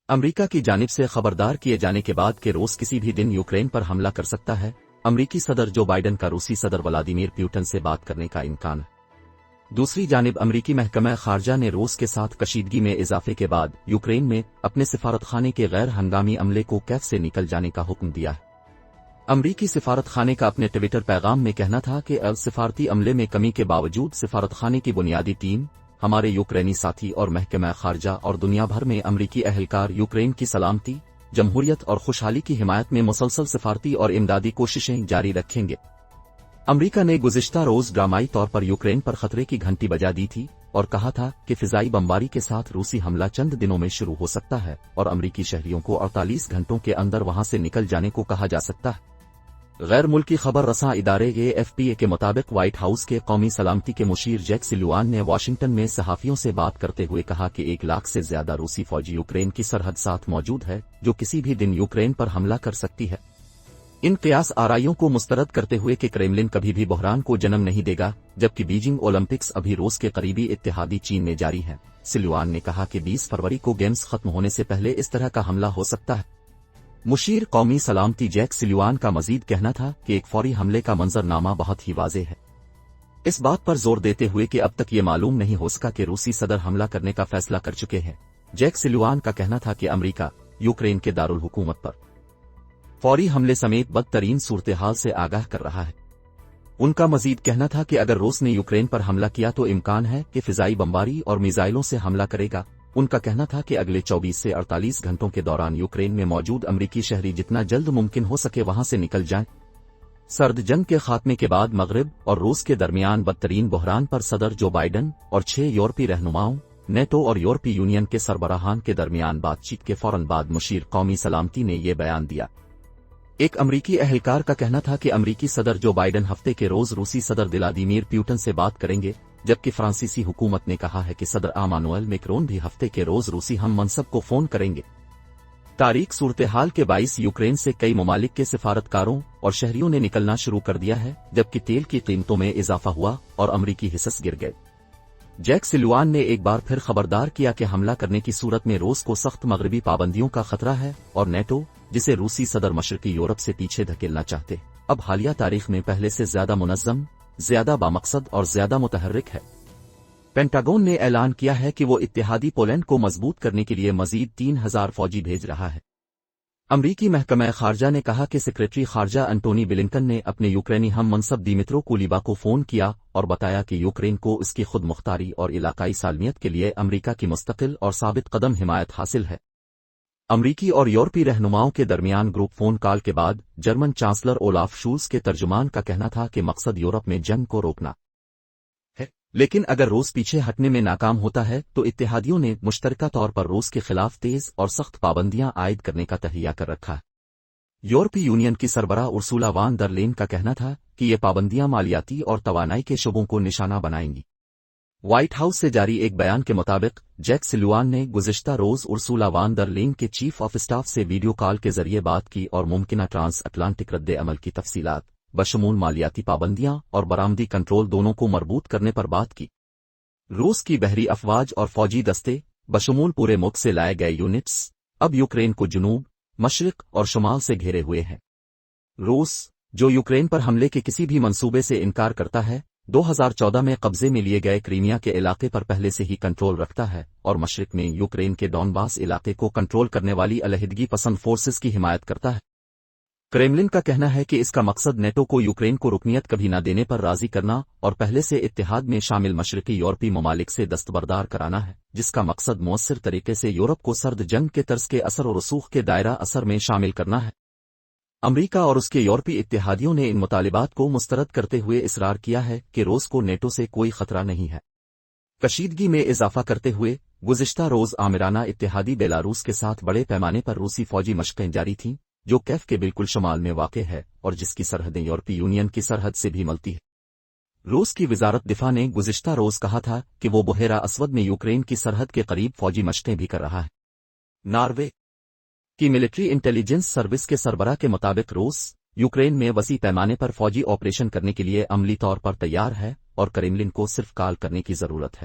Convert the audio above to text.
امریکہ کی جانب سے خبردار کیے جانے کے بعد کہ روس کسی بھی دن یوکرین پر حملہ کر سکتا ہے، امریکی صدر جو بائیڈن کا روسی صدر ولادیمیر پیوٹن سے بات کرنے کا امکان ہے۔ دوسری جانب امریکی محکمہ خارجہ نے روس کے ساتھ کشیدگی میں اضافے کے بعد یوکرین میں اپنے سفارت خانے کے غیر ہنگامی عملے کو کیف سے نکل جانے کا حکم دیا ہے۔ امریکی سفارت خانے کا اپنے ٹویٹر پیغام میں کہنا تھا کہ سفارتی عملے میں کمی کے باوجود سفارت خانے کی بنیادی ٹیم، ہمارے یوکرینی ساتھی اور محکمہ خارجہ اور دنیا بھر میں امریکی اہلکار یوکرین کی سلامتی، جمہوریت اور خوشحالی کی حمایت میں مسلسل سفارتی اور امدادی کوششیں جاری رکھیں گے۔ امریکہ نے گزشتہ روز ڈرامائی طور پر یوکرین پر خطرے کی گھنٹی بجا دی تھی اور کہا تھا کہ فضائی بمباری کے ساتھ روسی حملہ چند دنوں میں شروع ہو سکتا ہے اور امریکی شہریوں کو 48 گھنٹوں کے اندر وہاں سے نکل جانے کو کہا جا سکتا ہے۔ غیر ملکی خبر رساں ادارے AFP کے مطابق وائٹ ہاؤس کے قومی سلامتی کے مشیر جیک سلیوان نے واشنگٹن میں صحافیوں سے بات کرتے ہوئے کہا کہ 1 لاکھ سے زیادہ روسی فوجی یوکرین کی سرحد ساتھ موجود ہے جو کسی بھی دن یوکرین پر حملہ کر سکتی ہے۔ ان قیاس آرائیوں کو مسترد کرتے ہوئے کہ کریملن کبھی بھی بحران کو جنم نہیں دے گا جبکہ بیجنگ اولمپکس ابھی روس کے قریبی اتحادی چین میں جاری ہے، سلیوان نے کہا کہ 20 فروری کو گیمز ختم ہونے سے پہلے اس طرح کا حملہ ہو سکتا ہے۔ مشیر قومی سلامتی جیک سلیوان کا مزید کہنا تھا کہ ایک فوری حملے کا منظرنامہ بہت ہی واضح ہے، اس بات پر زور دیتے ہوئے کہ اب تک یہ معلوم نہیں ہو سکا کہ روسی صدر حملہ کرنے کا فیصلہ کر چکے ہیں۔ جیک سلیوان کا کہنا تھا کہ امریکہ یوکرین کے دارالحکومت پر فوری حملے سمیت بدترین صورتحال سے آگاہ کر رہا ہے۔ ان کا مزید کہنا تھا کہ اگر روس نے یوکرین پر حملہ کیا تو امکان ہے کہ فضائی بمباری اور میزائلوں سے حملہ کرے گا۔ ان کا کہنا تھا کہ اگلے 24 سے 48 گھنٹوں کے دوران یوکرین میں موجود امریکی شہری جتنا جلد ممکن ہو سکے وہاں سے نکل جائیں۔ سرد جنگ کے خاتمے کے بعد مغرب اور روس کے درمیان بدترین بحران پر صدر جو بائیڈن اور 6 یورپی رہنماؤں، نیٹو اور یورپی یونین کے سربراہان کے درمیان بات چیت کے فوراً بعد مشیر قومی سلامتی نے یہ بیان دیا۔ ایک امریکی اہلکار کا کہنا تھا کہ امریکی صدر جو بائیڈن ہفتے کے روز روسی صدر ولادیمیر پیوٹن سے بات کریں گے، جبکہ فرانسیسی حکومت نے کہا ہے کہ صدر ایمانوئل میکرون بھی ہفتے کے روز روسی ہم منصب کو فون کریں گے۔ تاریک صورتحال کے باعث یوکرین سے کئی ممالک کے سفارتکاروں اور شہریوں نے نکلنا شروع کر دیا ہے، جبکہ تیل کی قیمتوں میں اضافہ ہوا اور امریکی حصص گر گئے۔ جیک سلیوان نے ایک بار پھر خبردار کیا کہ حملہ کرنے کی صورت میں روس کو سخت مغربی پابندیوں کا خطرہ ہے اور نیٹو، جسے روسی صدر مشرقی یورپ سے پیچھے دھکیلنا چاہتے، اب حالیہ تاریخ میں پہلے سے زیادہ منظم، زیادہ بامقصد اور زیادہ متحرک ہے۔ پینٹاگون نے اعلان کیا ہے کہ وہ اتحادی پولینڈ کو مضبوط کرنے کے لیے مزید 3000 فوجی بھیج رہا ہے۔ امریکی محکمہ خارجہ نے کہا کہ سیکریٹری خارجہ انٹونی بلنکن نے اپنے یوکرینی ہم منصب دیمترو کولیبا کو فون کیا اور بتایا کہ یوکرین کو اس کی خود مختاری اور علاقائی سالمیت کے لیے امریکہ کی مستقل اور ثابت قدم حمایت حاصل ہے۔ امریکی اور یورپی رہنماؤں کے درمیان گروپ فون کال کے بعد جرمن چانسلر اولاف شولز کے ترجمان کا کہنا تھا کہ مقصد یورپ میں جنگ کو روکنا ہے، لیکن اگر روس پیچھے ہٹنے میں ناکام ہوتا ہے تو اتحادیوں نے مشترکہ طور پر روس کے خلاف تیز اور سخت پابندیاں عائد کرنے کا تہیہ کر رکھا ہے۔ یورپی یونین کی سربراہ ارسولا وان در لین کا کہنا تھا کہ یہ پابندیاں مالیاتی اور توانائی کے شعبوں کو نشانہ بنائیں گی۔ وائٹ ہاؤس سے جاری ایک بیان کے مطابق جیک سلیوان نے گزشتہ روز ارسولا وان در لین کے چیف آف اسٹاف سے ویڈیو کال کے ذریعے بات کی اور ممکنہ ٹرانس اٹلانٹک رد عمل کی تفصیلات، بشمول مالیاتی پابندیاں اور برآمدی کنٹرول دونوں کو مربوط کرنے پر بات کی۔ روس کی بحری افواج اور فوجی دستے، بشمول پورے ملک سے لائے گئے یونٹس، اب یوکرین کو جنوب، مشرق اور شمال سے گھیرے ہوئے ہیں۔ روس، جو یوکرین پر حملے کے کسی بھی منصوبے سے انکار کرتا ہے، 2014 میں قبضے میں لیے گئے کرائمیا کے علاقے پر پہلے سے ہی کنٹرول رکھتا ہے اور مشرق میں یوکرین کے ڈونباس علاقے کو کنٹرول کرنے والی علیحدگی پسند فورسز کی حمایت کرتا ہے۔ کریملن کا کہنا ہے کہ اس کا مقصد نیٹو کو یوکرین کو رکنیت کبھی نہ دینے پر راضی کرنا اور پہلے سے اتحاد میں شامل مشرقی یورپی ممالک سے دستبردار کرانا ہے، جس کا مقصد مؤثر طریقے سے یورپ کو سرد جنگ کے طرز کے اثر و رسوخ کے دائرہ اثر میں شامل کرنا ہے۔ امریکہ اور اس کے یورپی اتحادیوں نے ان مطالبات کو مسترد کرتے ہوئے اصرار کیا ہے کہ روس کو نیٹو سے کوئی خطرہ نہیں ہے۔ کشیدگی میں اضافہ کرتے ہوئے گزشتہ روز آمرانہ اتحادی بیلاروس کے ساتھ بڑے پیمانے پر روسی فوجی مشقیں جاری تھیں، جو کیف کے بالکل شمال میں واقع ہے اور جس کی سرحدیں یورپی یونین کی سرحد سے بھی ملتی ہے۔ روس کی وزارت دفاع نے گزشتہ روز کہا تھا کہ وہ بحیرہ اسود میں یوکرین کی سرحد کے قریب فوجی مشقیں بھی کر رہا ہے۔ ناروے کی ملٹری انٹیلیجنس سروس کے سربراہ کے مطابق روس یوکرین میں وسیع پیمانے پر فوجی آپریشن کرنے کے لیے عملی طور پر تیار ہے اور کریملن کو صرف کال کرنے کی ضرورت ہے۔